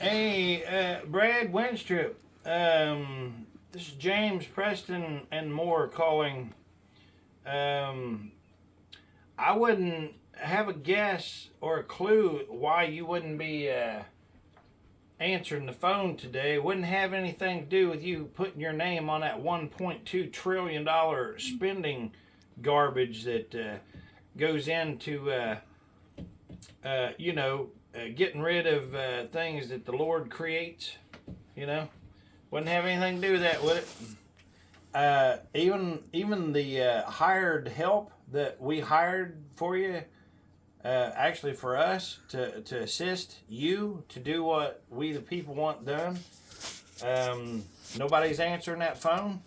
Hey, Brad Winstrip. This is James Preston and more calling. Um, I wouldn't have a guess or a clue why you wouldn't be answering the phone today. It wouldn't have anything to do with you putting your name on that $1.2 trillion spending garbage that goes into, getting rid of things that the Lord creates. You know, wouldn't have anything to do with that, would it? Even the hired help that we hired for you, actually for us to assist you to do what we the people want done. Nobody's answering that phone.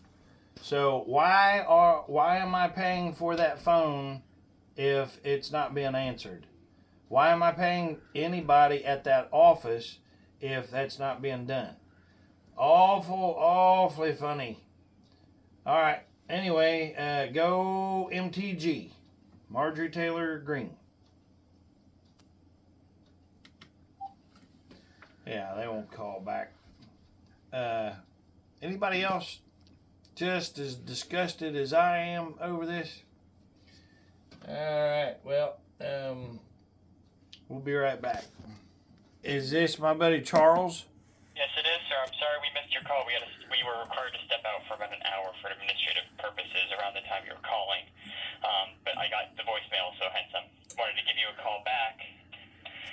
So why am I paying for that phone if it's not being answered? Why am I paying anybody at that office if that's not being done? Awfully funny. All right. Anyway, go MTG. Marjorie Taylor Greene. Yeah, they won't call back. Anybody else just as disgusted as I am over this? All right. Well, we'll be right back. Is this my buddy Charles? Yes, it is, sir. I'm sorry we missed your call. We were required to step out for about an hour for administrative purposes around the time you were calling. But I got the voicemail, so hence I wanted to give you a call back.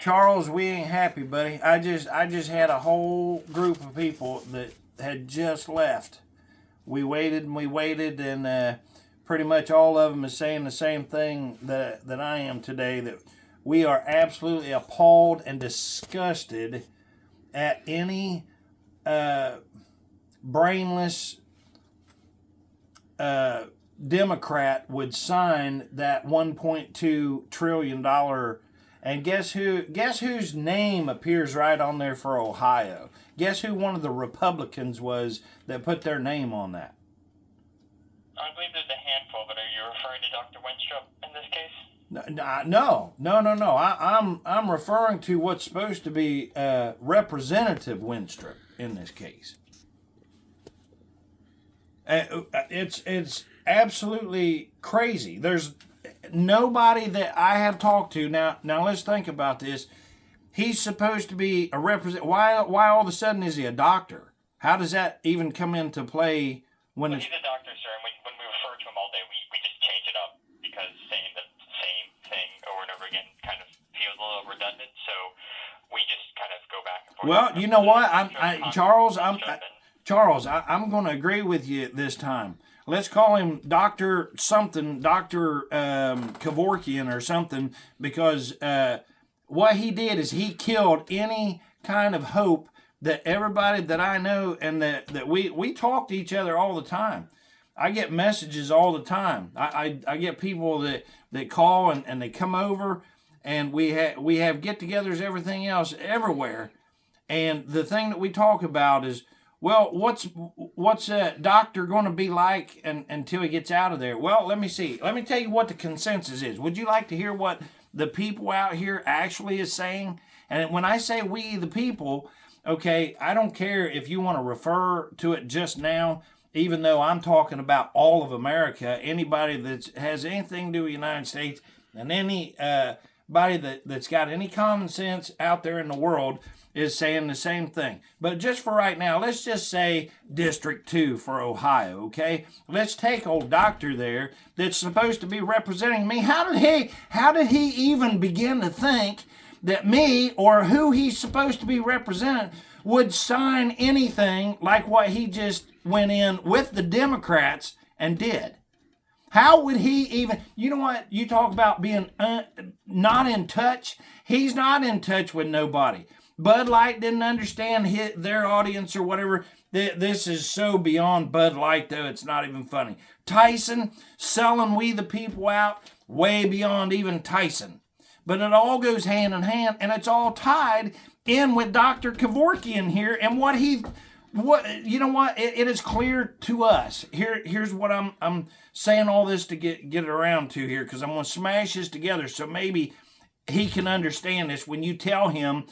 Charles, we ain't happy, buddy. I just had a whole group of people that had just left. We waited, and pretty much all of them is saying the same thing that I am today, that we are absolutely appalled and disgusted at any brainless Democrat would sign that $1.2 trillion. And guess whose name appears right on there for Ohio? Guess who one of the Republicans was that put their name on that? I believe there's a handful, but are you referring to Dr. Winstrip in this case? No. I'm referring to what's supposed to be Representative Winstrip in this case. It's absolutely crazy. There's nobody that I have talked to now. Let's think about this. He's supposed to be a represent. Why all of a sudden is he a doctor? How does that even come into play when he's a doctor, sir? And when we refer to him all day, we just change it up because saying the same thing over and over again kind of feels a little redundant. So we just kind of go back and forth. Well, you know what, Charles, I'm going to agree with you this time. Let's call him Dr. something, Dr. Kevorkian or something, because what he did is he killed any kind of hope that everybody that I know and that we talk to each other all the time. I get messages all the time. I get people that call and they come over, and we have get-togethers, everything else, everywhere. And the thing that we talk about is, well, what's a doctor going to be like until he gets out of there? Well, let me see. Let me tell you what the consensus is. Would you like to hear what the people out here actually is saying? And when I say we, the people, okay, I don't care if you want to refer to it just now, even though I'm talking about all of America, anybody that has anything to do with the United States, and anybody that's got any common sense out there in the world is saying the same thing. But just for right now, let's just say District 2 for Ohio, okay? Let's take old doctor there that's supposed to be representing me. How did he even begin to think that me or who he's supposed to be representing would sign anything like what he just went in with the Democrats and did? How would he even, you know what, you talk about being not in touch. He's not in touch with nobody. Bud Light didn't understand their audience or whatever. This is so beyond Bud Light, though, it's not even funny. Tyson selling we the people out, way beyond even Tyson. But it all goes hand in hand, and it's all tied in with Dr. Kevorkian here and what you know what? It is clear to us. Here's what I'm saying all this to get it around to here, because I'm going to smash this together so maybe he can understand this when you tell him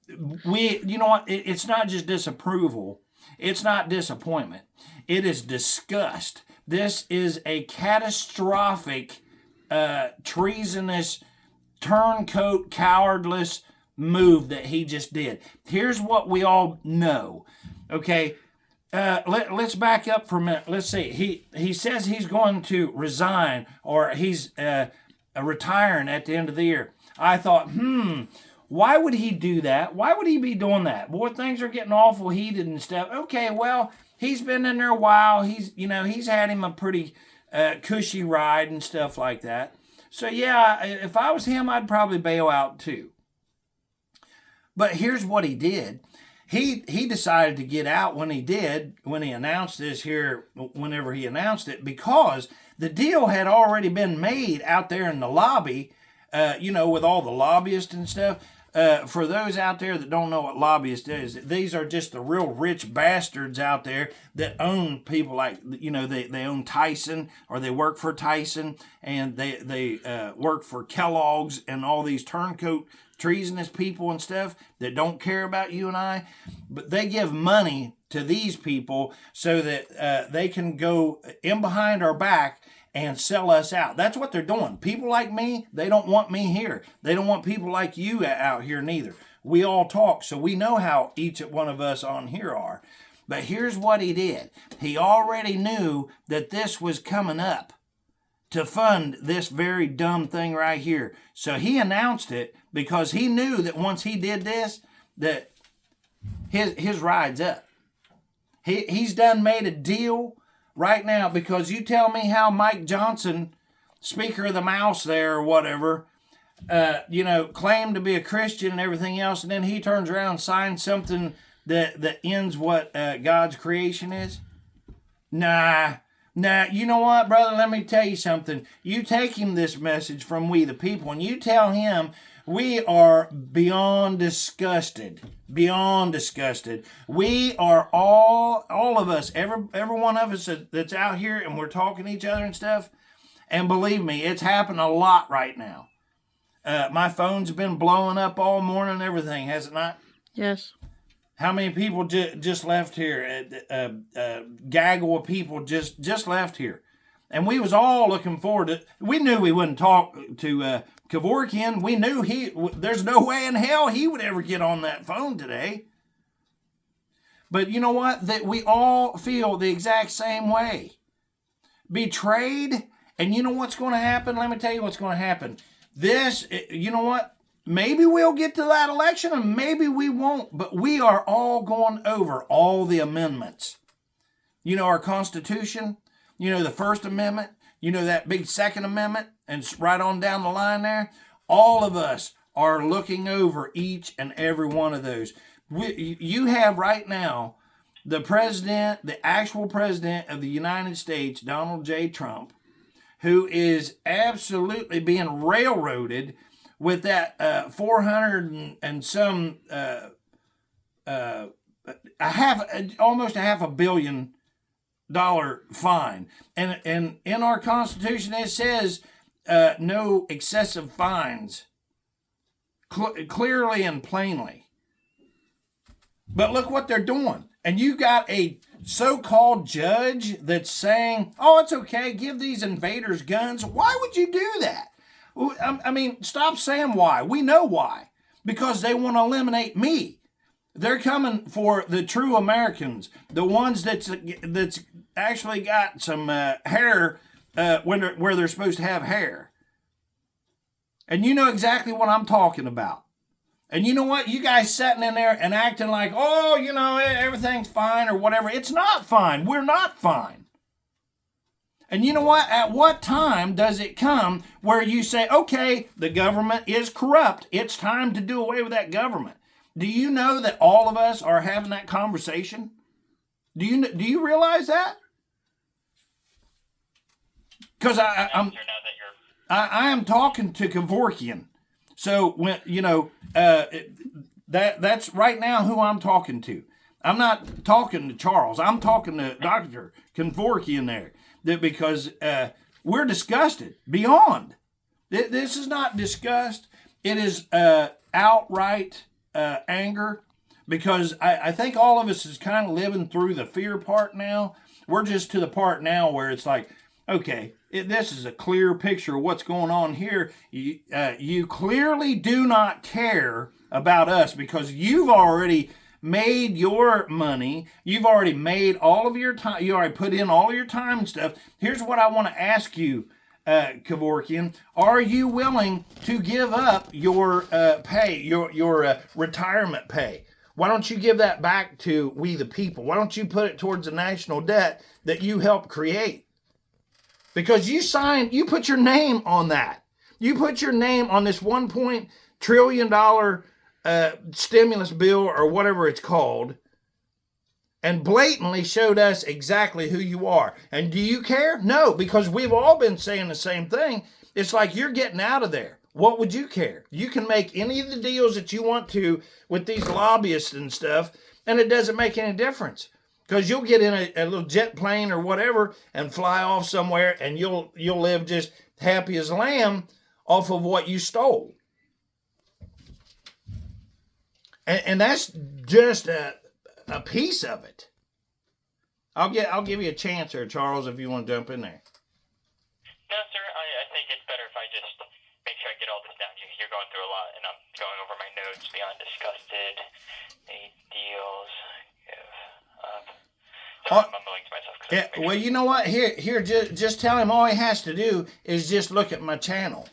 you know what? It's not just disapproval. It's not disappointment. It is disgust. This is a catastrophic, treasonous, turncoat, cowardless move that he just did. Here's what we all know. Okay, let's back up for a minute. Let's see. He says he's going to resign, or he's retiring at the end of the year. I thought, why would he do that? Why would he be doing that? Boy, things are getting awful heated and stuff. Okay, well, he's been in there a while. He's had him a pretty cushy ride and stuff like that. So yeah, if I was him, I'd probably bail out too. But here's what he did. He decided to get out when he announced this here, whenever he announced it, because the deal had already been made out there in the lobby, with all the lobbyists and stuff. For those out there that don't know what lobbyist is, these are just the real rich bastards out there that own people like, they own Tyson, or they work for Tyson, and they work for Kellogg's and all these turncoat treasonous people and stuff that don't care about you and I. But they give money to these people so that they can go in behind our back and sell us out. That's what they're doing. People like me, they don't want me here. They don't want people like you out here neither. We all talk, so we know how each one of us on here are. But here's what he did. He already knew that this was coming up to fund this very dumb thing right here. So he announced it because he knew that once he did this, that his ride's up. He's done made a deal right now, because you tell me how Mike Johnson, Speaker of the Mouse there or whatever, claimed to be a Christian and everything else, and then he turns around and signs something that ends what God's creation is? Nah, you know what, brother? Let me tell you something. You take him this message from we the people, and you tell him we are beyond disgusted. Beyond disgusted. We are all of us, every one of us that's out here, and we're talking to each other and stuff. And believe me, it's happened a lot right now. My phone's been blowing up all morning and everything, has it not? Yes. How many people just left here? Gaggle of people just left here. And we was all looking forward to. We knew we wouldn't talk to Kevorkian. We knew there's no way in hell he would ever get on that phone today. But you know what? That we all feel the exact same way. Betrayed. And you know what's going to happen? Let me tell you what's going to happen. This, you know what? Maybe we'll get to that election and maybe we won't. But we are all going over all the amendments. Our Constitution. The First Amendment, that big Second Amendment, and right on down the line there. All of us are looking over each and every one of those. You have right now the president, the actual president of the United States, Donald J. Trump, who is absolutely being railroaded with that 400 and some, almost a half a billion dollar fine, and in our Constitution it says no excessive fines, clearly and plainly. But look what they're doing, and you got a so-called judge that's saying, "Oh, it's okay, give these invaders guns." Why would you do that? I mean, stop saying why. We know why, because they want to eliminate me. They're coming for the true Americans, the ones that's actually got some hair where they're supposed to have hair. And you know exactly what I'm talking about. And you know what? You guys sitting in there and acting like, oh, everything's fine or whatever. It's not fine. We're not fine. And you know what? At what time does it come where you say, okay, the government is corrupt. It's time to do away with that government? Do you know that all of us are having that conversation? Do you realize that? Because I am talking to Kevorkian, so when that's right now who I'm talking to. I'm not talking to Charles. I'm talking to Dr. Kevorkian there, because we're disgusted beyond. This is not disgust. It is outright anger, because I think all of us is kind of living through the fear part now. We're just to the part now where it's like, okay, this is a clear picture of what's going on here. You clearly do not care about us because you've already made your money. You've already made all of your time. You already put in all of your time and stuff. Here's what I want to ask you, Kevorkian. Are you willing to give up your pay, your retirement pay? Why don't you give that back to we the people? Why don't you put it towards the national debt that you helped create? Because you put your name on that. You put your name on this $1 trillion stimulus bill or whatever it's called, and blatantly showed us exactly who you are. And do you care? No, because we've all been saying the same thing. It's like you're getting out of there. What would you care? You can make any of the deals that you want to with these lobbyists and stuff, and it doesn't make any difference. Because you'll get in a little jet plane or whatever and fly off somewhere, and you'll live just happy as a lamb off of what you stole. And that's just a piece of it. I'll give you a chance here, Charles, if you want to jump in there. No, sir. I think it's better if I just make sure I get all this down. You're going through a lot, and I'm going over my notes. Beyond disgusted, made deals, give up. So I'm mumbling to myself. Yeah, well, you know what? Here, just tell him all he has to do is just look at my channel.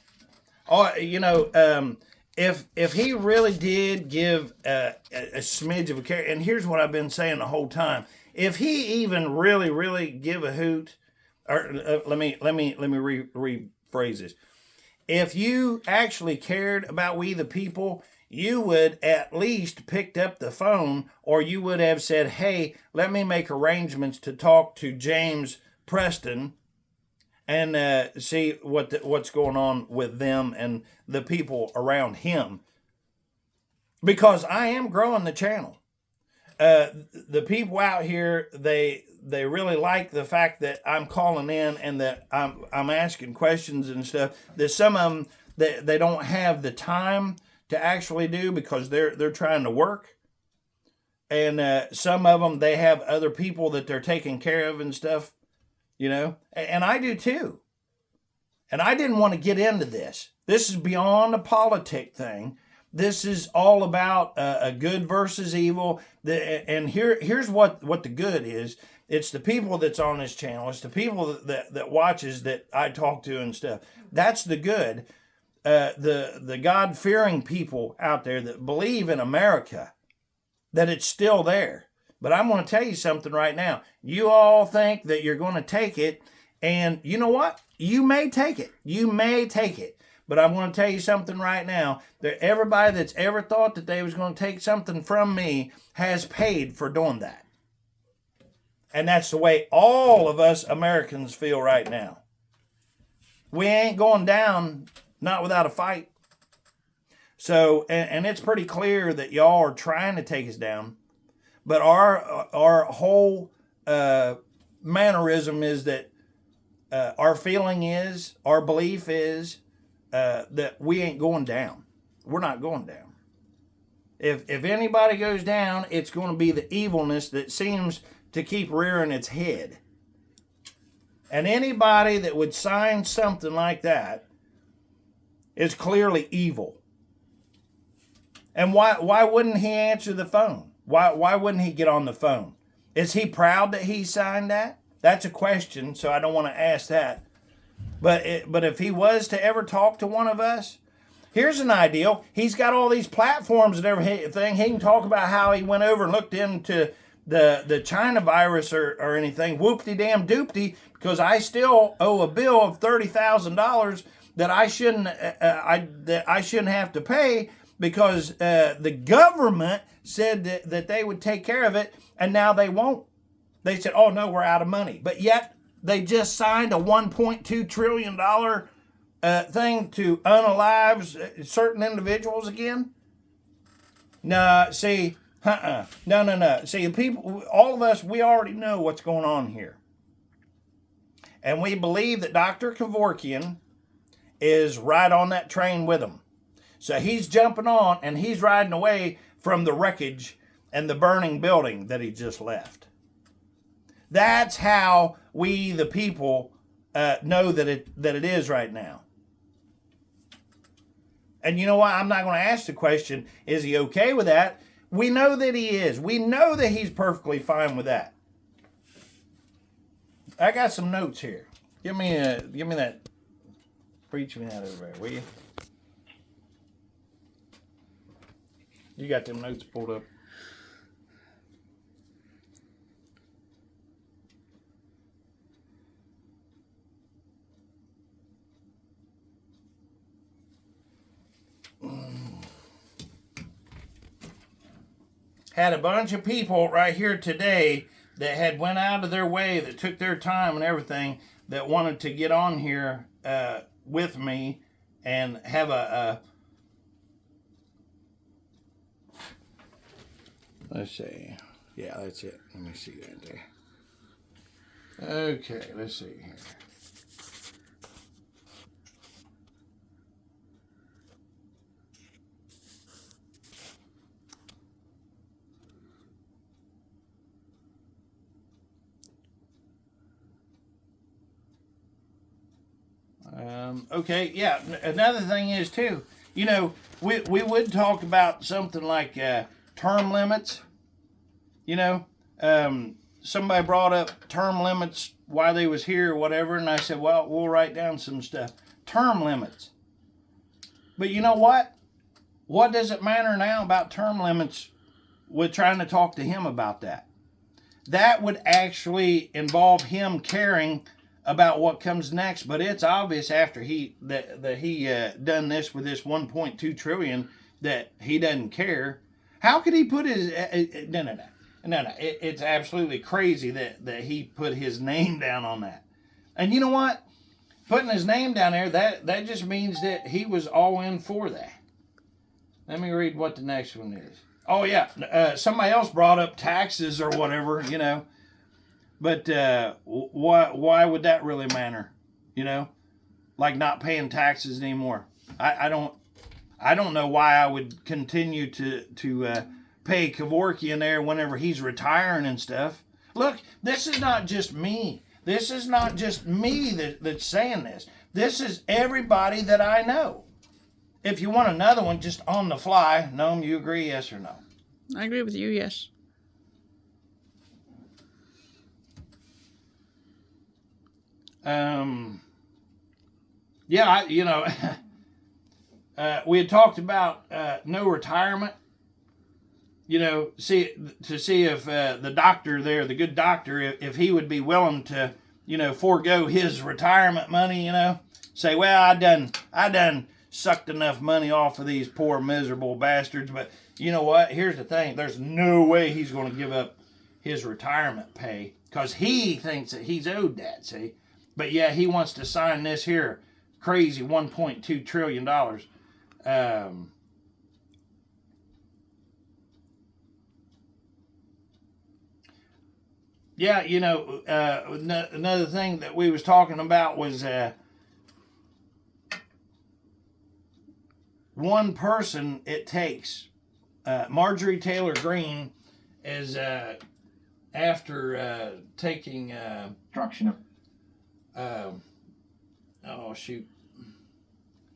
If he really did give a smidge of a care, and here's what I've been saying the whole time: if he even really give a hoot, or let me rephrase this: if you actually cared about we the people, you would at least picked up the phone, or you would have said, "Hey, let me make arrangements to talk to James Preston and see what's going on with them and the people around him." Because I am growing the channel. The people out here, they really like the fact that I'm calling in and that I'm asking questions and stuff. There's some of them that they don't have the time to actually do because they're trying to work. And some of them, they have other people that they're taking care of and stuff. And I do too. And I didn't want to get into this. This is beyond a politic thing. This is all about a good versus evil. And here's what the good is. It's the people that's on this channel. It's the people that watches that I talk to and stuff. That's the good. The God-fearing people out there that believe in America, that it's still there. But I'm going to tell you something right now. You all think that you're going to take it, and you know what? You may take it. You may take it. But I'm going to tell you something right now. That everybody that's ever thought that they was going to take something from me has paid for doing that. And that's the way all of us Americans feel right now. We ain't going down, not without a fight. So, and it's pretty clear that y'all are trying to take us down. But our whole mannerism is that our feeling is, our belief is that we ain't going down. We're not going down. If anybody goes down, it's going to be the evilness that seems to keep rearing its head. And anybody that would sign something like that is clearly evil. And why wouldn't he answer the phone? Why wouldn't he get on the phone? Is he proud that he signed that? That's a question, so I don't want to ask that. But if he was to ever talk to one of us, here's an ideal. He's got all these platforms and everything. He can talk about how he went over and looked into the China virus or anything. Whoopty-damn-doopty, because I still owe a bill of $30,000 that I shouldn't have to pay because the government said that they would take care of it, and now they won't. They said, "Oh no, we're out of money," but yet they just signed a $1.2 trillion thing to unalive certain individuals again. No, see, no. See, people, all of us, we already know what's going on here, and we believe that Dr. Kevorkian is right on that train with them. So he's jumping on and he's riding away from the wreckage and the burning building that he just left. That's how we, the people, know that it is right now. And you know what? I'm not going to ask the question, is he okay with that? We know that he is. We know that he's perfectly fine with that. I got some notes here. Give me that. Preach me that over there, will you? You got them notes pulled up. Had a bunch of people right here today that had went out of their way, that took their time and everything, that wanted to get on here with me and have a let's see. Yeah, that's it. Let me see that there. Okay, let's see here. Okay, yeah. Another thing is too, you know, we would talk about something like term limits. You know, somebody brought up term limits while they was here or whatever, and I said, well, we'll write down some stuff. Term limits. But you know what? What does it matter now about term limits with trying to talk to him about that? That would actually involve him caring about what comes next, but it's obvious after he done this with this 1.2 trillion that he doesn't care. How could he put his no? It's absolutely crazy that he put his name down on that. And you know what? Putting his name down there, that just means that he was all in for that. Let me read what the next one is. Oh yeah, somebody else brought up taxes or whatever, you know. But why would that really matter? You know, like not paying taxes anymore. I don't know why I would continue to pay Kevorkian there whenever he's retiring and stuff. Look, this is not just me. This is not just me that's saying this. This is everybody that I know. If you want another one, just on the fly, Noam, you agree, yes or no? I agree with you, yes. Yeah, you know, we had talked about no retirement. You know, to see if the doctor there, the good doctor, if he would be willing to, you know, forego his retirement money. You know, say, well, I done sucked enough money off of these poor miserable bastards. But you know what? Here's the thing: there's no way he's going to give up his retirement pay because he thinks that he's owed that. See. But yeah, he wants to sign this here crazy $1.2 trillion. Yeah, you know, another thing that we was talking about was one person it takes. Marjorie Taylor Greene is after taking Instruction of oh shoot.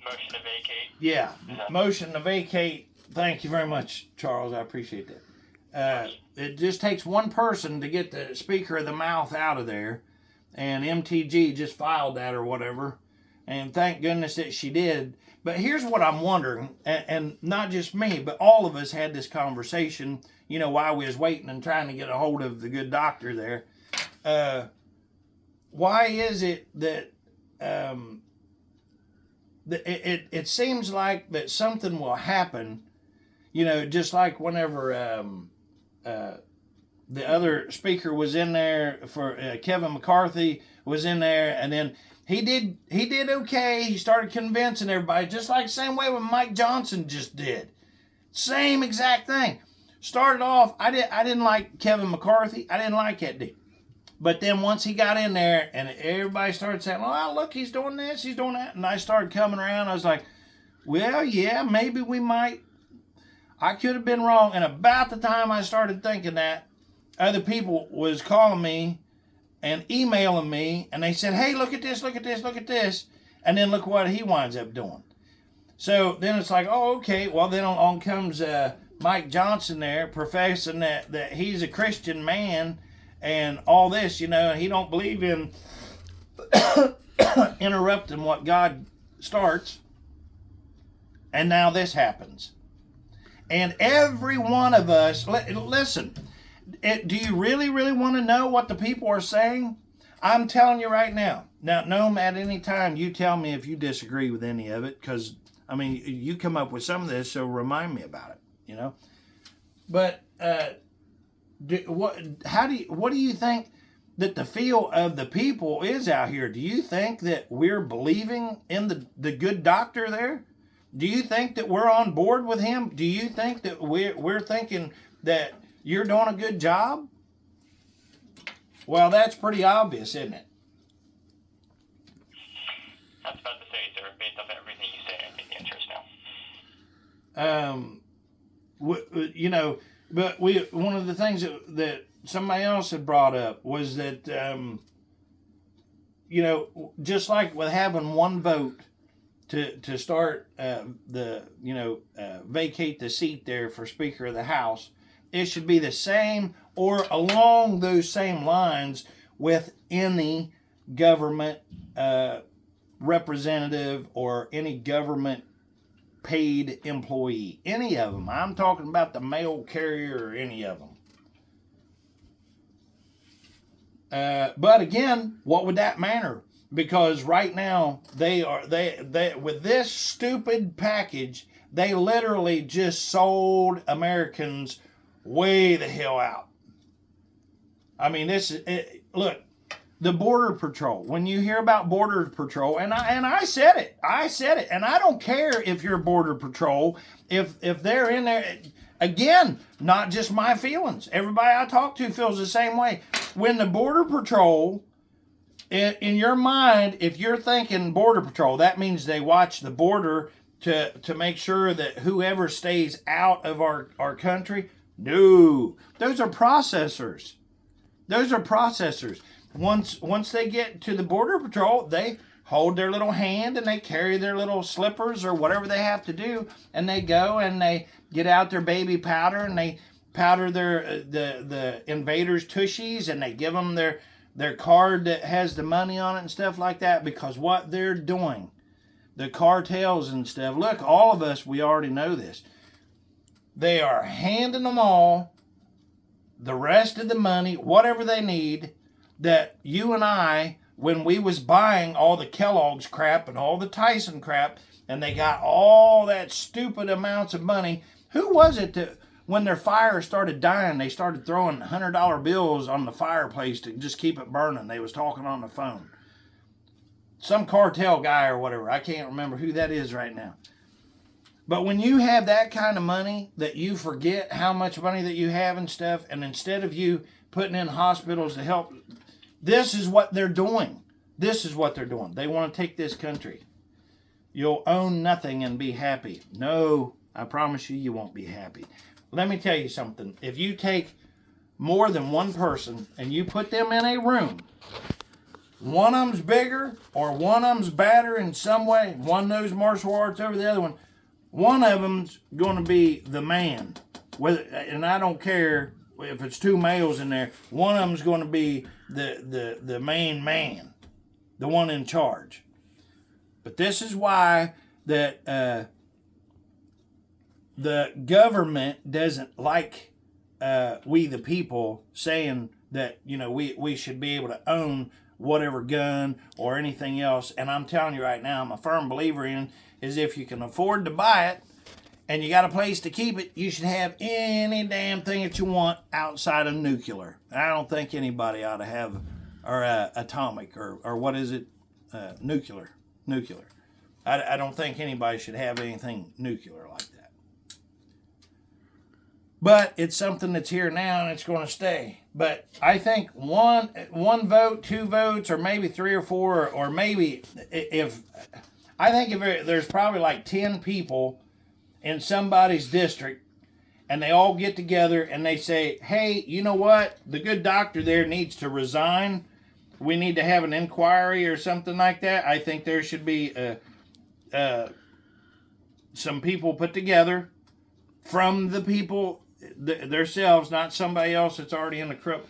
motion to vacate. Yeah, motion to vacate. Thank you very much, Charles. I appreciate that. It just takes one person to get the Speaker of the Mouth out of there, and MTG just filed that or whatever, and thank goodness that she did. But here's what I'm wondering, and not just me, but all of us had this conversation, you know, while we was waiting and trying to get a hold of the good doctor there. Why is it that it seems like that something will happen, you know, just like whenever the other speaker was in there for Kevin McCarthy was in there, and then he did okay. He started convincing everybody, just like the same way when Mike Johnson just did. Same exact thing. Started off, I didn't like Kevin McCarthy. I didn't like that dude. But then once he got in there and everybody started saying, oh, look, he's doing this, he's doing that. And I started coming around. I was like, well, yeah, maybe we might. I could have been wrong. And about the time I started thinking that, other people was calling me and emailing me, and they said, hey, look at this, look at this, look at this. And then look what he winds up doing. So then it's like, oh, okay. Well, then along comes Mike Johnson there, professing that he's a Christian man and all this, you know, and he don't believe in interrupting what God starts. And now this happens. And every one of us, listen, do you really, really want to know what the people are saying? I'm telling you right now. Now, no, at any time, you tell me if you disagree with any of it, because, I mean, you come up with some of this, so remind me about it, you know? But what do you think that the feel of the people is out here? Do you think that we're believing in the good doctor there? Do you think that we're on board with him? Do you think that we're thinking that you're doing a good job? Well, that's pretty obvious, isn't it? I was about to say, sir, based off everything you say, I get the answers now. You know, but one of the things that somebody else had brought up was that, you know, just like with having one vote to start vacate the seat there for Speaker of the House, it should be the same or along those same lines with any government representative or any government paid employee. Any of them. I'm talking about the mail carrier or any of them. But again, what would that matter? Because right now they with this stupid package, they literally just sold Americans way the hell out. I mean, look, the Border Patrol. When you hear about Border Patrol, and I said it, and I don't care if you're Border Patrol, if they're in there. Again, not just my feelings. Everybody I talk to feels the same way. When the Border Patrol, in your mind, if you're thinking Border Patrol, that means they watch the border to make sure that whoever stays out of our country. No, those are processors. Those are processors. Once they get to the Border Patrol, they hold their little hand and they carry their little slippers or whatever they have to do, and they go and they get out their baby powder and they powder the invaders' tushies, and they give them their card that has the money on it and stuff like that, because what they're doing, the cartels and stuff, look, all of us, we already know this. They are handing them all the rest of the money, whatever they need, that you and I, when we was buying all the Kellogg's crap and all the Tyson crap, and they got all that stupid amounts of money, who was it that when their fire started dying, they started throwing $100 bills on the fireplace to just keep it burning? They was talking on the phone. Some cartel guy or whatever. I can't remember who that is right now. But when you have that kind of money that you forget how much money that you have and stuff, and instead of you putting in hospitals to help, this is what they're doing. This is what they're doing. They want to take this country. You'll own nothing and be happy. No, I promise you won't be happy. Let me tell you something. If you take more than one person and you put them in a room, one of them's bigger or one of them's badder in some way, one knows martial arts over the other one of them's going to be the man. And I don't care if it's two males in there, one of them's going to be the main man, the one in charge. But this is why that the government doesn't like we the people saying that, you know, we should be able to own whatever gun or anything else. And I'm telling you right now, I'm a firm believer in is if you can afford to buy it and you got a place to keep it, you should have any damn thing that you want outside of nuclear. I don't think anybody ought to have, or atomic, or what is it? Nuclear. I don't think anybody should have anything nuclear like that. But it's something that's here now and it's going to stay. But I think one vote, two votes, or maybe three or four, or maybe if there's probably like 10 people in somebody's district and they all get together and they say, hey, you know what? The good doctor there needs to resign. We need to have an inquiry or something like that. I think there should be some people put together from the people themselves, not somebody else that's already in the crook.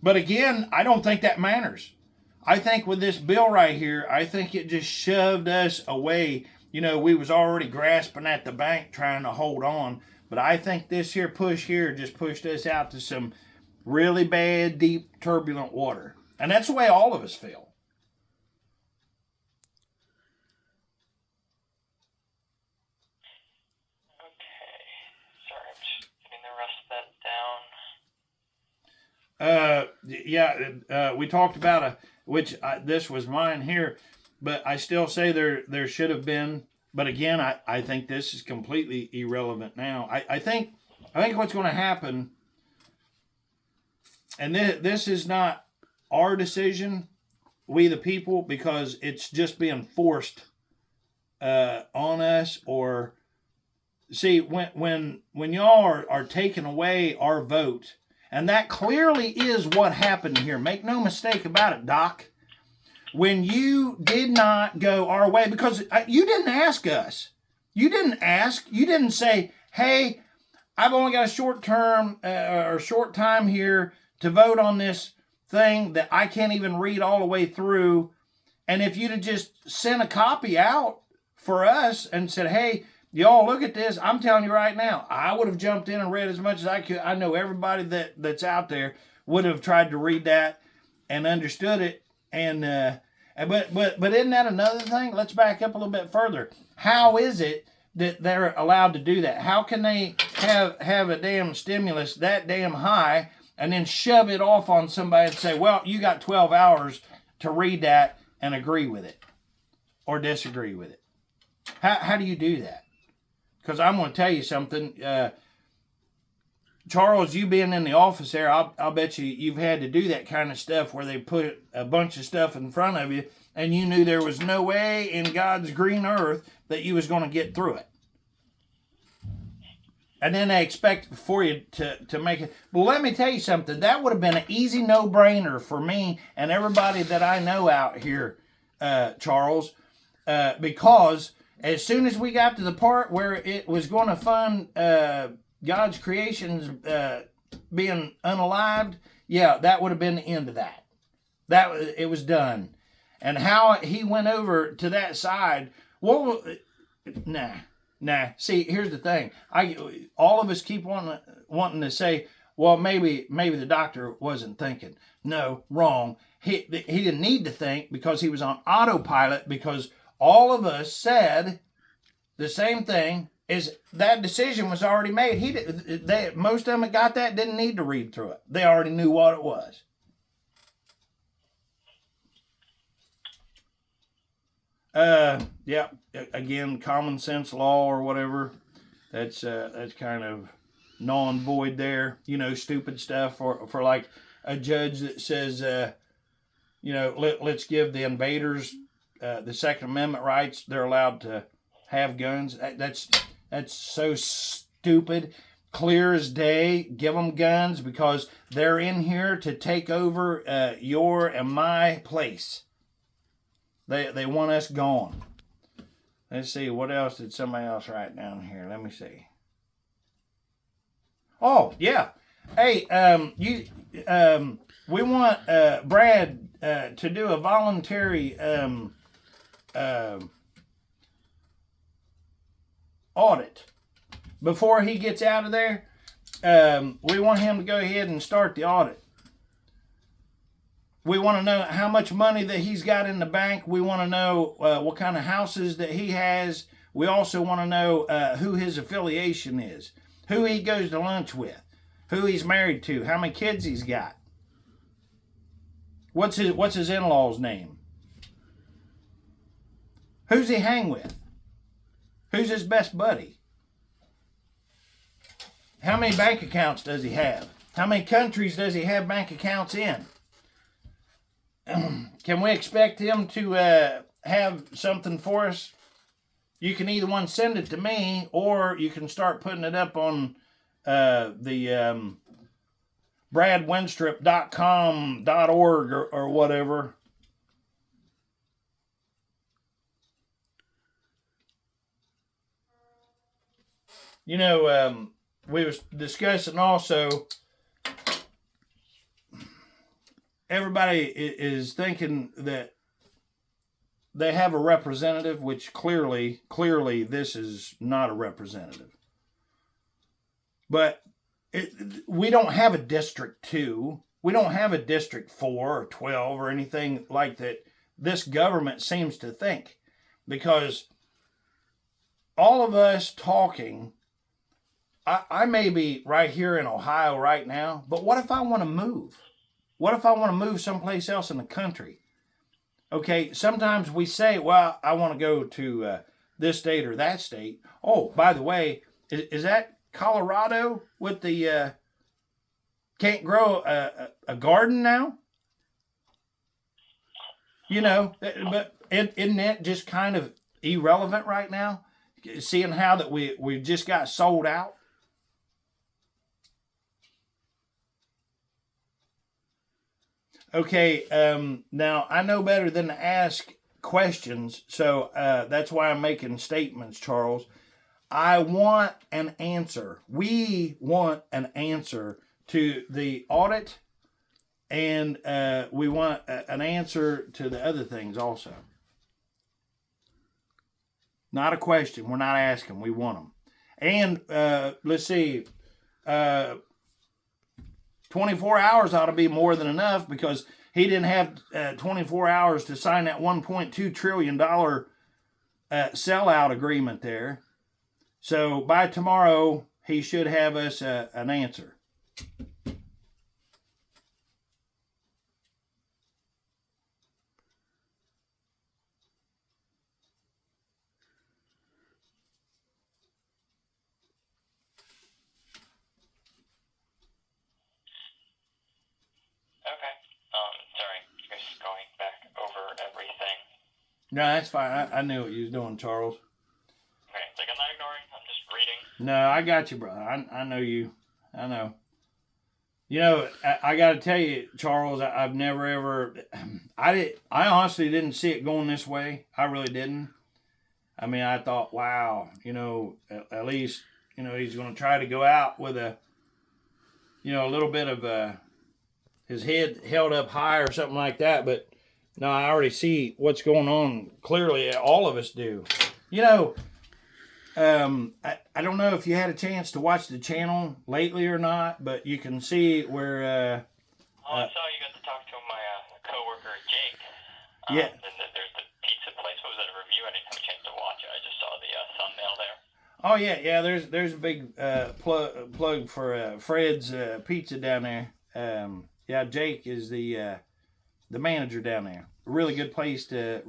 But again, I don't think that matters. I think with this bill right here, I think it just shoved us away. You know, we was already grasping at the bank trying to hold on. But I think this here push here just pushed us out to some really bad, deep, turbulent water. And that's the way all of us feel. Okay. Sorry, I'm just getting the rest of that down. We talked about this was mine here, but I still say there should have been. But again, I think this is completely irrelevant now. I think what's going to happen, and this is not our decision, we the people, because it's just being forced on us. Or see, when y'all are taking away our vote, and that clearly is what happened here. Make no mistake about it, Doc. When you did not go our way, because you didn't ask us. You didn't ask. You didn't say, hey, I've only got a short time here to vote on this thing that I can't even read all the way through. And if you'd have just sent a copy out for us and said, hey, y'all look at this, I'm telling you right now, I would have jumped in and read as much as I could. I know everybody that's out there would have tried to read that and understood it. And but isn't that another thing? Let's back up a little bit further. How is it that they're allowed to do that? How can they have a damn stimulus that damn high and then shove it off on somebody and say, well, you got 12 hours to read that and agree with it or disagree with it? How do you do that? Because I'm going to tell you something. Charles, you being in the office there, I'll bet you've had to do that kind of stuff where they put a bunch of stuff in front of you and you knew there was no way in God's green earth that you was going to get through it. And then they expect for you to make it. Well, let me tell you something. That would have been an easy no-brainer for me and everybody that I know out here, Charles, because as soon as we got to the part where it was going to fund God's creations being unalived, yeah, that would have been the end of that. It was done. And how he went over to that side, well, nah. See, here's the thing. All of us keep wanting to say, well, maybe the doctor wasn't thinking. No, wrong. He didn't need to think because he was on autopilot, because all of us said the same thing. Is that decision was already made. Most of them that got that didn't need to read through it. They already knew what it was. Yeah. Again, common sense law or whatever. That's kind of non-void there. You know, stupid stuff for like a judge that says, let's give the invaders the Second Amendment rights. They're allowed to have guns. That's so stupid. Clear as day. Give them guns because they're in here to take over your and my place. They want us gone. Let's see, what else did somebody else write down here? Let me see. Oh, yeah. Hey, we want Brad to do a voluntary audit before he gets out of there. We want him to go ahead and start the audit. We want to know how much money that he's got in the bank. We want to know what kind of houses that he has. We also want to know who his affiliation is, who he goes to lunch with, who he's married to, how many kids he's got. What's his in-law's name? Who's he hang with? Who's his best buddy? How many bank accounts does he have? How many countries does he have bank accounts in? Can we expect him to have something for us? You can either send it to me, or you can start putting it up on the bradwinstrip.com.org or whatever. You know, we was discussing also, everybody is thinking that they have a representative, which clearly this is not a representative. But we don't have a District 2. We don't have a District 4 or 12 or anything like that this government seems to think. Because all of us talking, I may be right here in Ohio right now, but what if I want to move? What if I want to move someplace else in the country? Okay, sometimes we say, well, I want to go to this state or that state. Oh, by the way, is that Colorado with the can't grow a garden now? You know, but isn't that just kind of irrelevant right now? Seeing how that we just got sold out? Okay, now I know better than to ask questions, so that's why I'm making statements, Charles. I want an answer. We want an answer to the audit, and we want an answer to the other things also. Not a question. We're not asking. We want them. And let's see. 24 hours ought to be more than enough, because he didn't have 24 hours to sign that $1.2 trillion sellout agreement there. So by tomorrow, he should have us an answer. Going back over everything. No, that's fine. I knew what you was doing, Charles. Okay, it's like I'm not ignoring. I'm just reading. No, I got you, brother. I know you. I know. You know, I got to tell you, Charles. I've never ever. I honestly didn't see it going this way. I really didn't. I mean, I thought, wow. You know, at least he's going to try to go out with a little bit of his head held up high or something like that. But no, I already see what's going on. Clearly, all of us do. You know, I don't know if you had a chance to watch the channel lately or not, but you can see where. I saw you got to talk to my coworker Jake. Yeah. There's the pizza place. What was that, a review? I didn't have a chance to watch it. I just saw the thumbnail there. Oh yeah. There's a big plug for Fred's Pizza down there. Yeah, Jake is the manager down there. Really good place to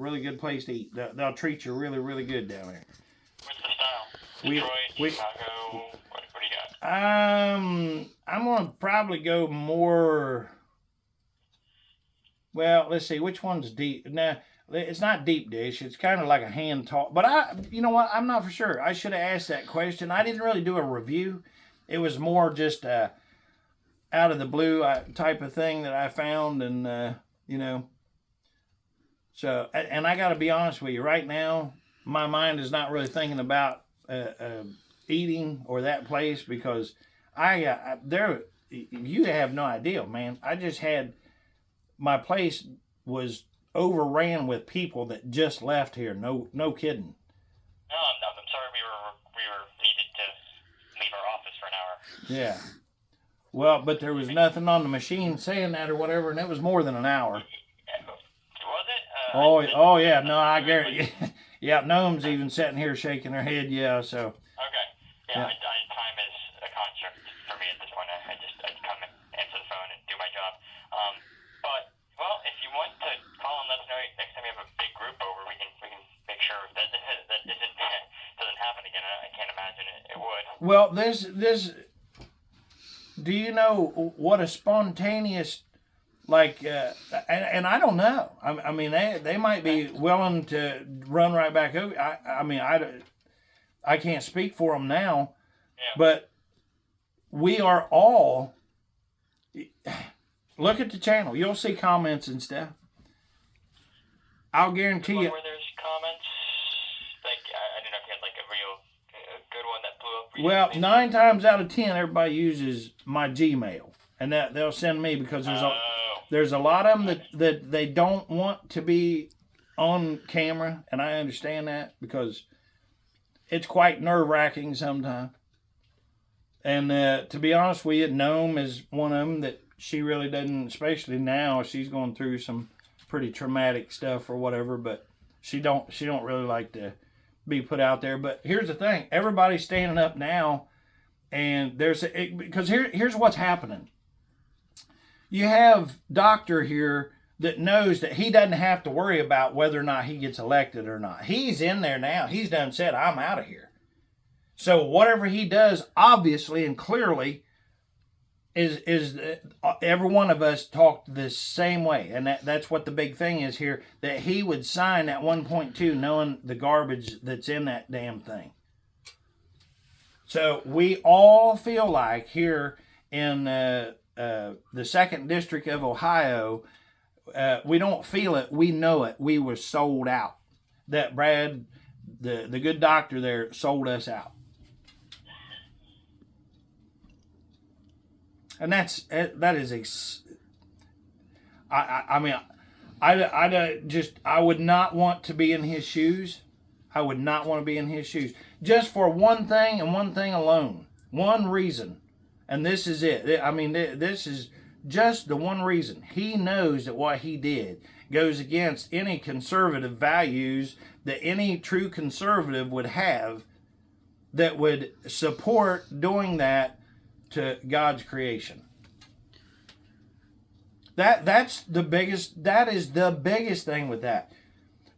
eat. They'll treat you really good down there. What's the style? Detroit, Chicago. What do you got? I'm gonna probably go more. Well, let's see which one's deep. Now, it's not deep dish. It's kind of like a hand toss. But you know what? I'm not for sure. I should have asked that question. I didn't really do a review. It was more just out of the blue type of thing that I found, and So, and I got to be honest with you, right now, my mind is not really thinking about eating or that place, because you have no idea, man. I just had, my place was overran with people that just left here. No kidding. No, I'm sorry we were needed to leave our office for an hour. Yeah. Well, but there was nothing on the machine saying that or whatever, and it was more than an hour. Was it? Oh yeah. No, I guarantee. Yeah, Gnome's even sitting here shaking her head. Yeah, so. Okay. Yeah. Time is a construct for me at this point. I come and answer the phone and do my job. But if you want to call and let us know next time you have a big group over, we can make sure that doesn't happen again. I can't imagine it would. Well, this. Do you know what a spontaneous, like, and I don't know. I mean, they might be willing to run right back over. I can't speak for them now, yeah. But we are all, look at the channel. You'll see comments and stuff. I'll guarantee you. Where there's comments, like I don't know if you had like a good one that blew up recently. Well, 9 times out of 10, everybody uses my Gmail, and that they'll send me because there's a lot of them that they don't want to be on camera, and I understand that because it's quite nerve-wracking sometimes. And to be honest with you, Noam is one of them that she really doesn't, especially now, she's going through some pretty traumatic stuff or whatever, but she don't really like to be put out there. But here's the thing, everybody's standing up now, and because here's what's happening. You have Doctor here that knows that he doesn't have to worry about whether or not he gets elected or not. He's in there now. He's done said, I'm out of here. So whatever he does, obviously and clearly, is every one of us talked the same way, and that's what the big thing is here, that he would sign that 1.2 knowing the garbage that's in that damn thing. So we all feel like here in the 2nd District of Ohio, we don't feel it, we know it, we were sold out. That Brad, the good doctor there, sold us out. And that is I mean, I would not want to be in his shoes. I would not want to be in his shoes. Just for one thing and one thing alone. One reason. And this is it. I mean, this is just the one reason. He knows that what he did goes against any conservative values that any true conservative would have, that would support doing that to God's creation. That is the biggest thing with that.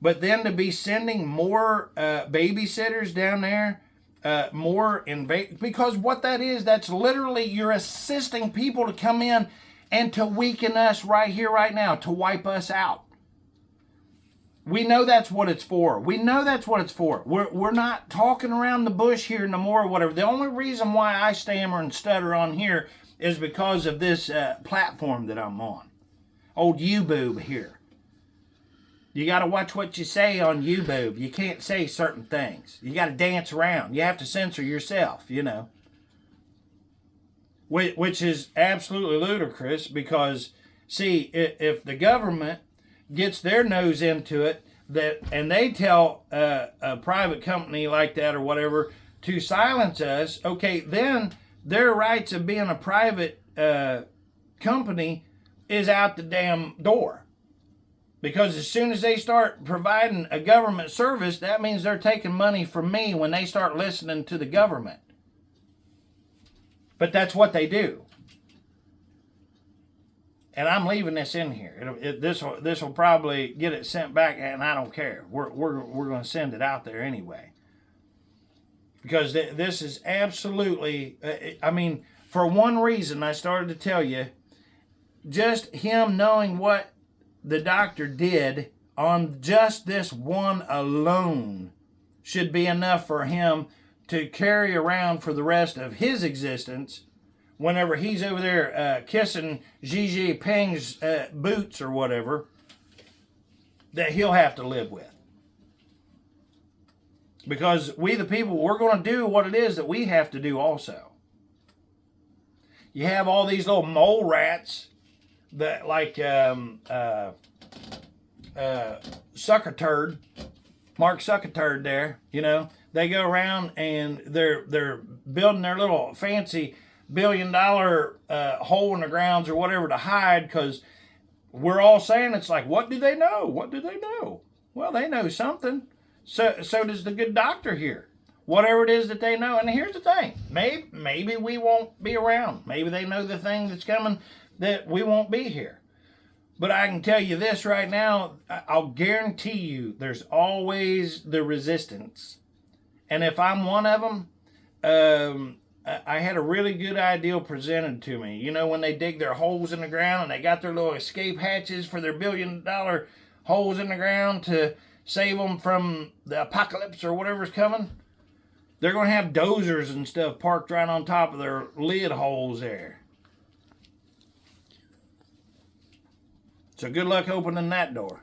But then to be sending more babysitters down there, because what that is, that's literally you're assisting people to come in and to weaken us right here, right now, to wipe us out. We know that's what it's for. We're not talking around the bush here no more or whatever. The only reason why I stammer and stutter on here is because of this platform that I'm on. Old U-boob here. You got to watch what you say on U-boob. You can't say certain things. You got to dance around. You have to censor yourself, you know. Which is absolutely ludicrous because, see, if the government gets their nose into it, and they tell a private company like that or whatever to silence us, okay, then their rights of being a private company is out the damn door. Because as soon as they start providing a government service, that means they're taking money from me when they start listening to the government. But that's what they do. And I'm leaving this in here. This will probably get it sent back, and I don't care. We're going to send it out there anyway. Because this is absolutely, I mean, for one reason, I started to tell you, just him knowing what the doctor did on just this one alone should be enough for him to carry around for the rest of his existence whenever he's over there kissing Xi Jinping's boots or whatever, that he'll have to live with. Because we the people, we're going to do what it is that we have to do also. You have all these little mole rats that like Suckerturd, Mark Suckerturd there, you know, they go around and they're building their little fancy $1 billion hole in the grounds or whatever to hide, because we're all saying it's like, what do they know? What do they know? Well, they know something. So does the good doctor here. Whatever it is that they know. And here's the thing. Maybe we won't be around. Maybe they know the thing that's coming that we won't be here. But I can tell you this right now. I'll guarantee you there's always the resistance. And if I'm one of them, I had a really good idea presented to me. You know, when they dig their holes in the ground and they got their little escape hatches for their $1 billion holes in the ground to save them from the apocalypse or whatever's coming. They're going to have dozers and stuff parked right on top of their lid holes there. So good luck opening that door.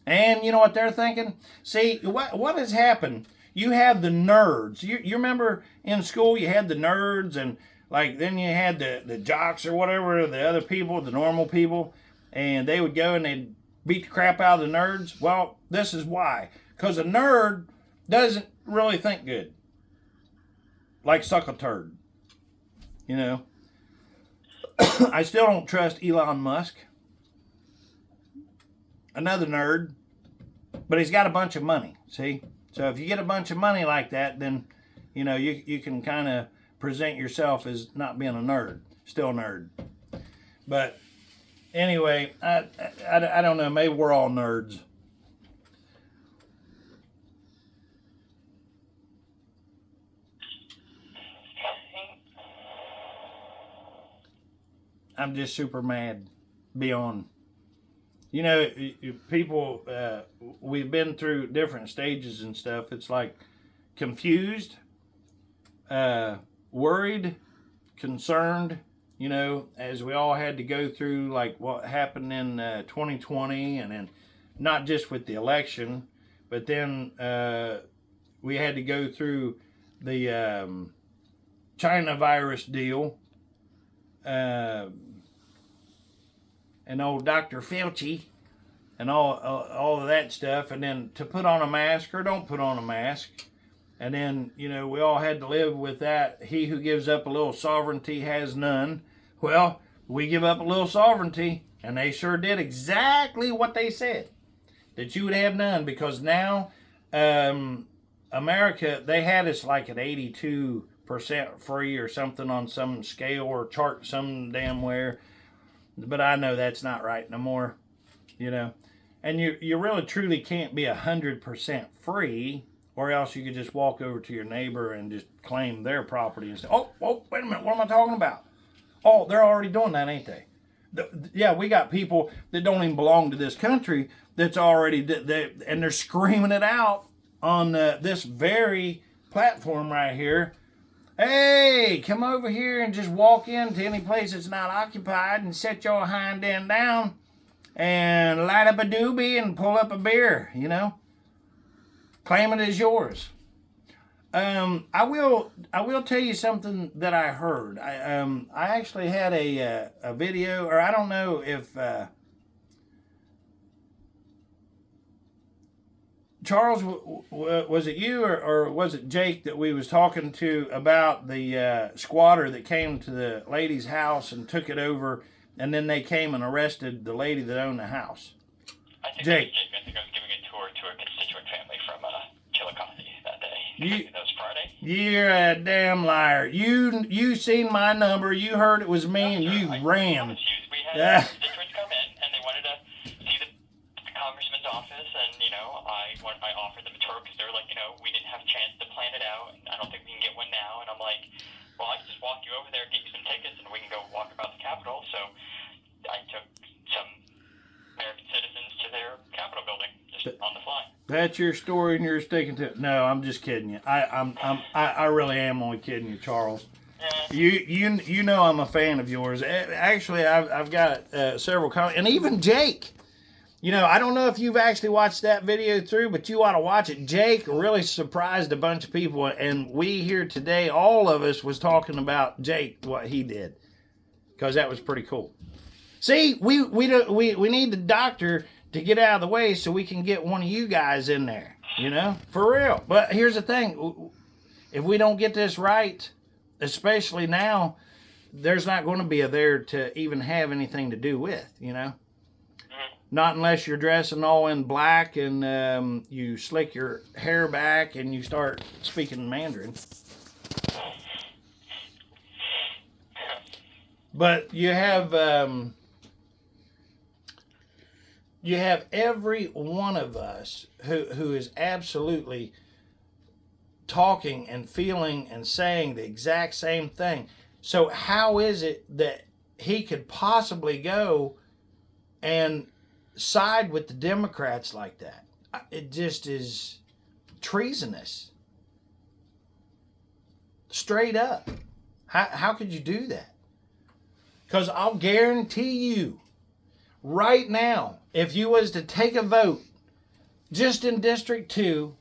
And you know what they're thinking? See, what has happened? You have the nerds. You remember in school you had the nerds, and like then you had the jocks or whatever, the other people, the normal people, and they would go and they'd beat the crap out of the nerds. Well, this is why. Because a nerd doesn't really think good. Like suck a turd. You know? I still don't trust Elon Musk. Another nerd. But he's got a bunch of money, see? So if you get a bunch of money like that, then, you know, you can kind of present yourself as not being a nerd. Still a nerd. But anyway, I don't know. Maybe we're all nerds. I'm just super mad beyond. You know, people, we've been through different stages and stuff. It's like confused, worried, concerned, you know, as we all had to go through like what happened in 2020, and then not just with the election, but then we had to go through the China virus deal. And old Dr. Fauci and all of that stuff, and then to put on a mask or don't put on a mask. And then, you know, we all had to live with that. He who gives up a little sovereignty has none. Well, we give up a little sovereignty, and they sure did exactly what they said, that you would have none, because now America, they had us like at 82% free or something on some scale or chart some damn where. But I know that's not right no more, you know. And you really truly can't be 100% free, or else you could just walk over to your neighbor and just claim their property and say, oh, wait a minute, what am I talking about? Oh, they're already doing that, ain't they? Yeah, we got people that don't even belong to this country that's already, and they're screaming it out on this very platform right here. Hey, come over here and just walk into any place that's not occupied and set your hind end down and light up a doobie and pull up a beer, you know. Claim it as yours. I will tell you something that I heard. I actually had a video, or I don't know if Charles, was it you or was it Jake that we was talking to about the squatter that came to the lady's house and took it over, and then they came and arrested the lady that owned the house? Jake. I think I was giving a tour to a constituent family from Chillicothe that day. That was Friday. You're a damn liar. You seen my number. You heard it was me, and you ran. We had constituents come in, and they wanted to see the congressman's office, and you know, I offered them a tour because they were like, you know, we didn't have a chance to plan it out, and I don't think we can get one now. And I'm like, well, I can just walk you over there, get you some tickets, and we can go walk about the Capitol. So I took some American citizens to their Capitol building just on the fly. That's your story, and you're sticking to it. No, I'm just kidding you. I really am only kidding you, Charles. You know I'm a fan of yours. Actually, I've got several comments, and even Jake. You know, I don't know if you've actually watched that video through, but you ought to watch it. Jake really surprised a bunch of people, and we here today, all of us was talking about Jake, what he did, because that was pretty cool. See, we need the doctor to get out of the way so we can get one of you guys in there, you know, for real. But here's the thing, if we don't get this right, especially now, there's not going to be a there to even have anything to do with, you know. Not unless you're dressing all in black and you slick your hair back and you start speaking Mandarin. But you have every one of us who is absolutely talking and feeling and saying the exact same thing. So how is it that he could possibly go and side with the Democrats like that? It just is treasonous. Straight up. How could you do that? Because I'll guarantee you, right now, if you was to take a vote just in District 2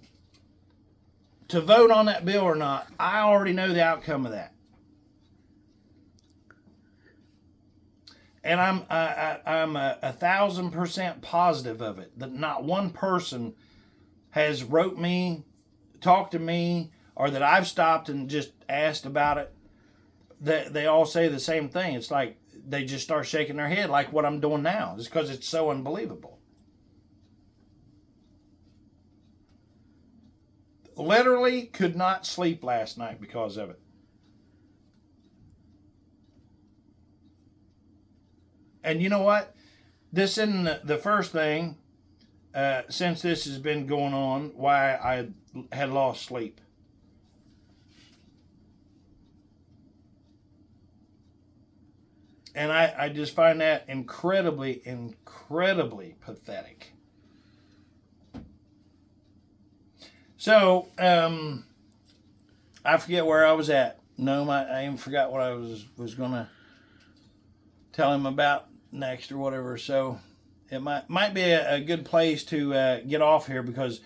to vote on that bill or not, I already know the outcome of that. And I'm 1,000% positive of it, that not one person has wrote me, talked to me, or that I've stopped and just asked about it. They all say the same thing. It's like they just start shaking their head like what I'm doing now, just because it's so unbelievable. Literally could not sleep last night because of it. And you know what? This isn't the first thing since this has been going on why I had lost sleep. And I just find that incredibly, incredibly pathetic. So, I forget where I was at. No, I even forgot what I was going to tell him about next or whatever. So it might be a good place to get off here, because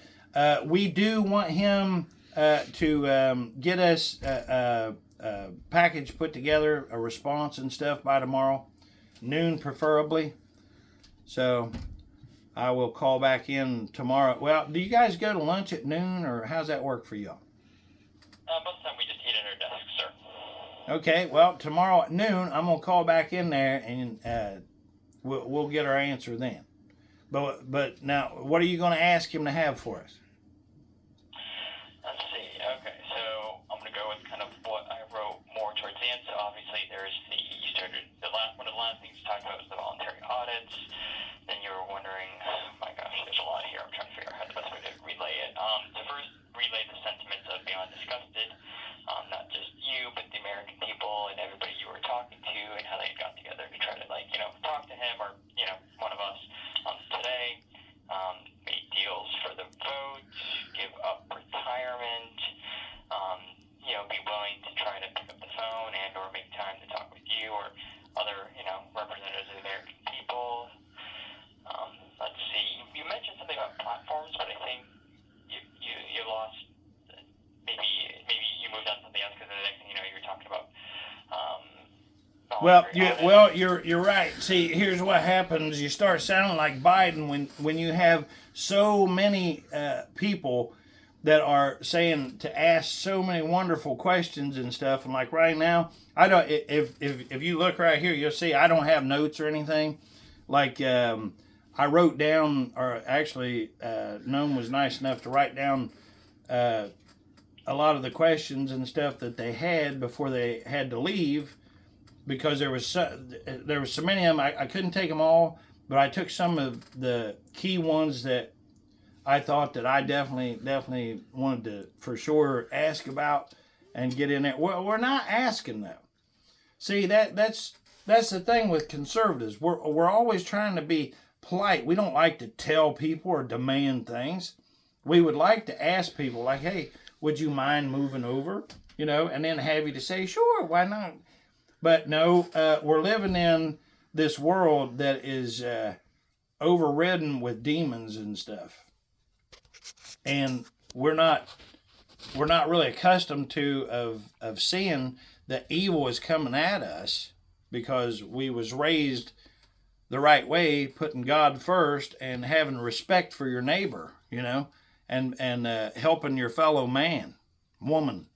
we do want him to get us a package put together, a response and stuff by tomorrow, noon preferably. So I will call back in tomorrow. Well, do you guys go to lunch at noon, or how's that work for y'all? Most of the time we just eat at our desk, sir. Okay, well, tomorrow at noon, I'm going to call back in there, and we'll get our answer then. But now, what are you going to ask him to have for us? Let's see. Okay, so I'm going to go with kind of what I wrote more towards the end. So obviously there's one of the last things you talked about was the voluntary audits. Then you were wondering, oh my gosh, there's a lot here. I'm trying to figure out how the best way to relay it. To first relay the sentiments of beyond disgusted, not just you, but the American people and everybody you were talking to, and how they got together to try to, talk to him, or, one of us today. Made deals for the vote, give up retirement, be willing to try to pick up the phone and or make time to talk with you or other, representatives of the American people. Let's see. You mentioned something about platforms, but I think you lost. Maybe you moved on to something else, because the next thing you know, you were talking about. You're right. See, here's what happens: you start sounding like Biden when you have so many people that are saying to ask so many wonderful questions and stuff. And like right now, I don't. If you look right here, you'll see I don't have notes or anything. Like I wrote down, or actually, Noam was nice enough to write down a lot of the questions and stuff that they had before they had to leave, because there was so many of them. I couldn't take them all, but I took some of the key ones that I thought that I definitely wanted to for sure ask about and get in there. Well, we're not asking though. See, that's the thing with conservatives. We're always trying to be polite. We don't like to tell people or demand things. We would like to ask people, like, hey, would you mind moving over? And then have you to say, sure, why not? But no, we're living in this world that is overridden with demons and stuff. And we're not really accustomed to of seeing that evil is coming at us, because we was raised the right way, putting God first and having respect for your neighbor, and helping your fellow man, woman,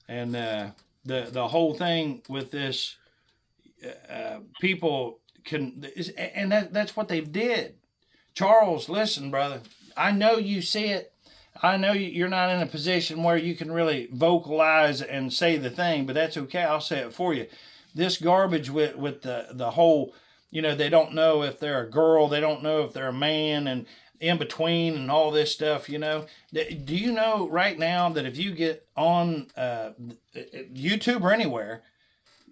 and the whole thing with this, people and that's what they did. Charles, listen, brother, I know you see it. I know you're not in a position where you can really vocalize and say the thing, but that's okay. I'll say it for you. This garbage with the whole, they don't know if they're a girl, they don't know if they're a man, and in between and all this stuff, Do you know right now that if you get on YouTube or anywhere,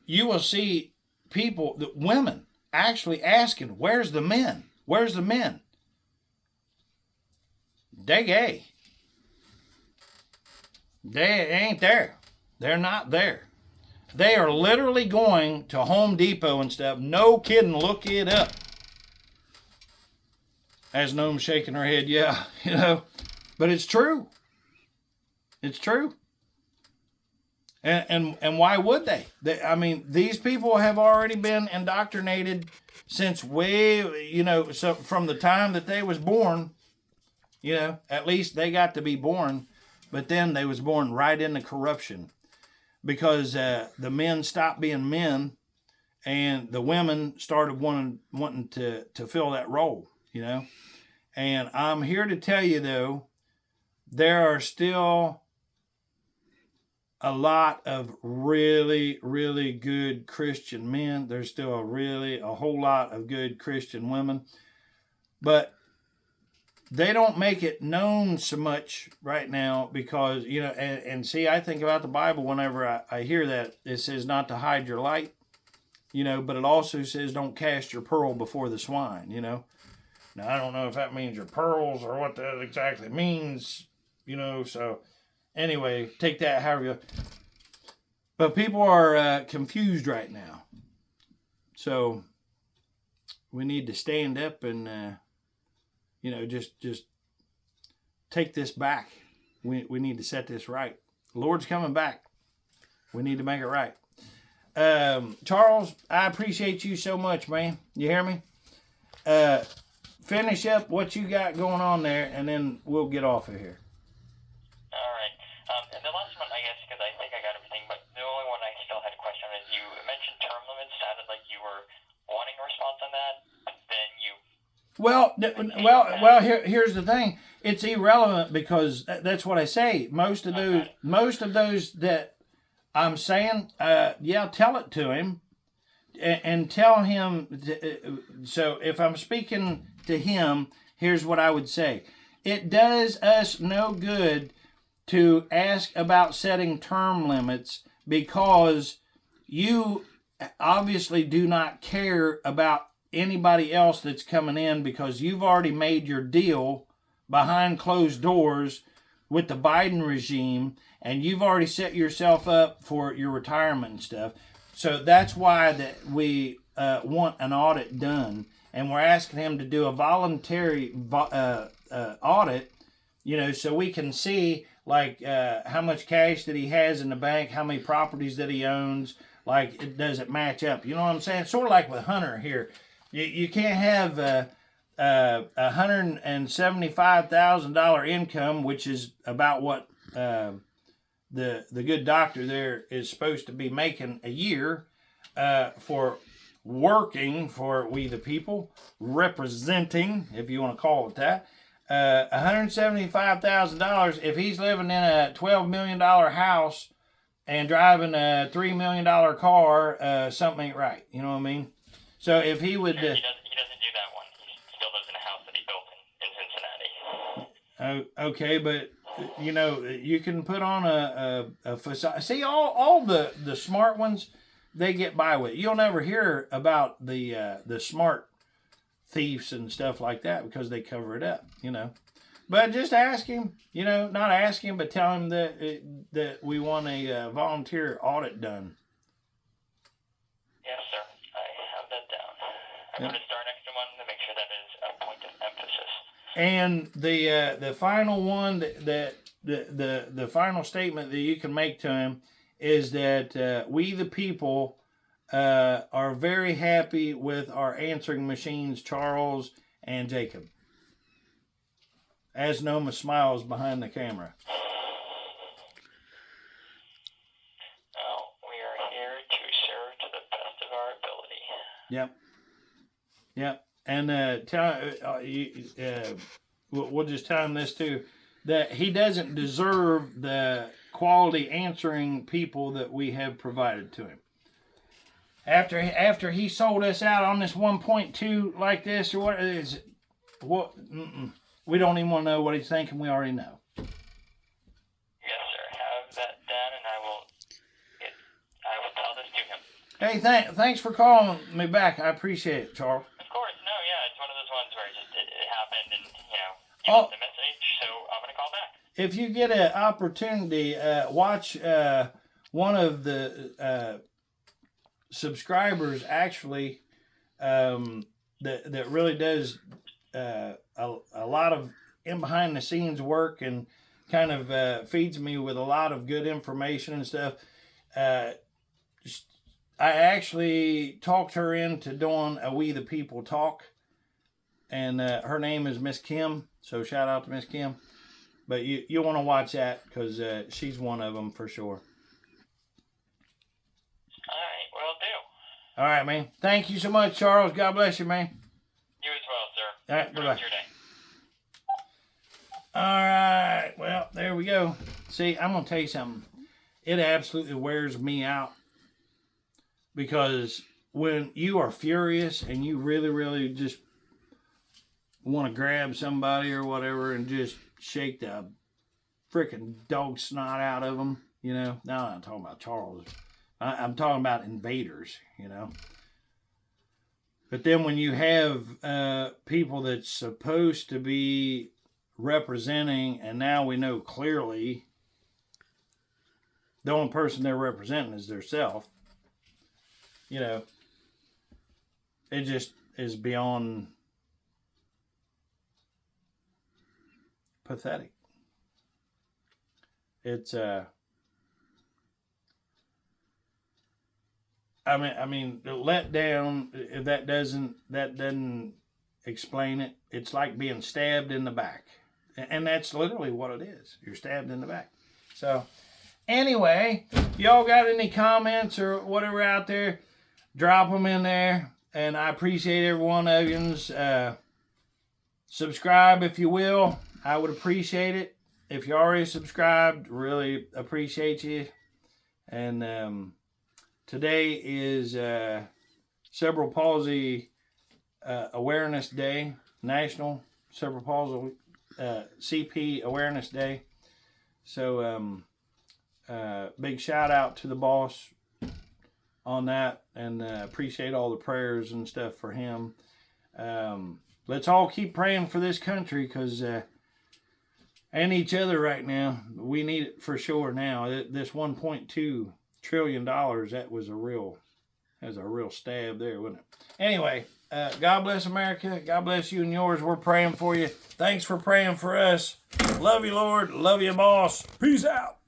you will see people, women, actually asking, where's the men? Where's the men? They gay. They ain't there. They're not there. They are literally going to Home Depot and stuff. No kidding. Look it up. As Noam shaking her head, yeah, but it's true. It's true. And why would they? I mean, these people have already been indoctrinated since so from the time that they was born, at least they got to be born, but then they was born right into corruption because the men stopped being men and the women started wanting to fill that role, And I'm here to tell you, though, there are still a lot of really, really good Christian men. There's still a whole lot of good Christian women. But they don't make it known so much right now because, and see, I think about the Bible whenever I hear that. It says not to hide your light, but it also says don't cast your pearl before the swine, Now, I don't know if that means your pearls or what that exactly means, so anyway, take that however you... But people are confused right now. So we need to stand up and, just take this back. We need to set this right. The Lord's coming back. We need to make it right. Charles, I appreciate you so much, man. You hear me? Finish up what you got going on there, and then we'll get off of here. All right. And the last one, I guess, because I think I got everything, but the only one I still had a question on is you mentioned term limits. Sounded like you were wanting a response on that, but then you... Well. Here's the thing. It's irrelevant because that's what I say. Most of those that I'm saying, tell it to him, and tell him. So if I'm speaking to him, here's what I would say. It does us no good to ask about setting term limits because you obviously do not care about anybody else that's coming in because you've already made your deal behind closed doors with the Biden regime and you've already set yourself up for your retirement and stuff. So that's why that we want an audit done, and we're asking him to do a voluntary audit, so we can see like how much cash that he has in the bank, how many properties that he owns, like does it match up? You know what I'm saying? Sort of like with Hunter here. You can't have $175,000 income, which is about what the good doctor there is supposed to be making a year for working for we the people, representing, if you want to call it that. $175,000 if he's living in a $12 million house and driving a $3 million car, something ain't right. You know what I mean? So if he would... he doesn't do that one. He still lives in a house that he built in Cincinnati. Okay, but, you can put on a facade. See, all the smart ones, they get by with it. You'll never hear about the smart thieves and stuff like that because they cover it up, But just ask him, not ask him, but tell him that we want a volunteer audit done. Yes, sir. I have that down. I'm going to start next one to make sure that is a point of emphasis. And the final one the final statement that you can make to him is that we the people are very happy with our answering machines, Charles and Jacob. As Noma smiles behind the camera. Well, we are here to serve to the best of our ability. Yep. And we'll just tell him this too, that he doesn't deserve the quality answering people that we have provided to him. After he sold us out on this 1.2 like this, or what is it? We don't even want to know what he's thinking. We already know. Yes, sir. Have that done, and I will tell this to him. Hey, thanks for calling me back. I appreciate it, Charles. Of course. No, yeah, it's one of those ones where it happened, and you left the message, so I'm gonna call back. if you get an opportunity, watch one of the subscribers actually that really does a lot of in behind the scenes work and kind of feeds me with a lot of good information and stuff. I actually talked her into doing a We the People talk, and her name is Miss Kim. So shout out to Miss Kim. But you want to watch that because she's one of them for sure. All right, will do. All right, man. Thank you so much, Charles. God bless you, man. You as well, sir. All right, bye-bye. Have a good day. All right. Well, there we go. See, I'm going to tell you something. It absolutely wears me out because when you are furious and you really, really just want to grab somebody or whatever and just shake the freaking dog snot out of them, you know. No, I'm not talking about Charles. I'm talking about invaders, you know. But then when you have people that's supposed to be representing, and now we know clearly the only person they're representing is theirself, you know, it just is beyond pathetic. It's I mean let down, that doesn't explain it. It's like being stabbed in the back. And that's literally what it is. You're stabbed in the back. So anyway, y'all got any comments or whatever out there, drop them in there. And I appreciate every one of yous. Subscribe if you will. I would appreciate it. If you already subscribed, really appreciate you. And today is Cerebral Palsy Awareness Day, National Cerebral Palsy CP Awareness Day. So big shout out to the boss on that, and appreciate all the prayers and stuff for him. Let's all keep praying for this country because and each other right now. We need it for sure now. This $1.2 trillion, that was a real stab there, wasn't it? Anyway, God bless America. God bless you and yours. We're praying for you. Thanks for praying for us. Love you, Lord. Love you, boss. Peace out.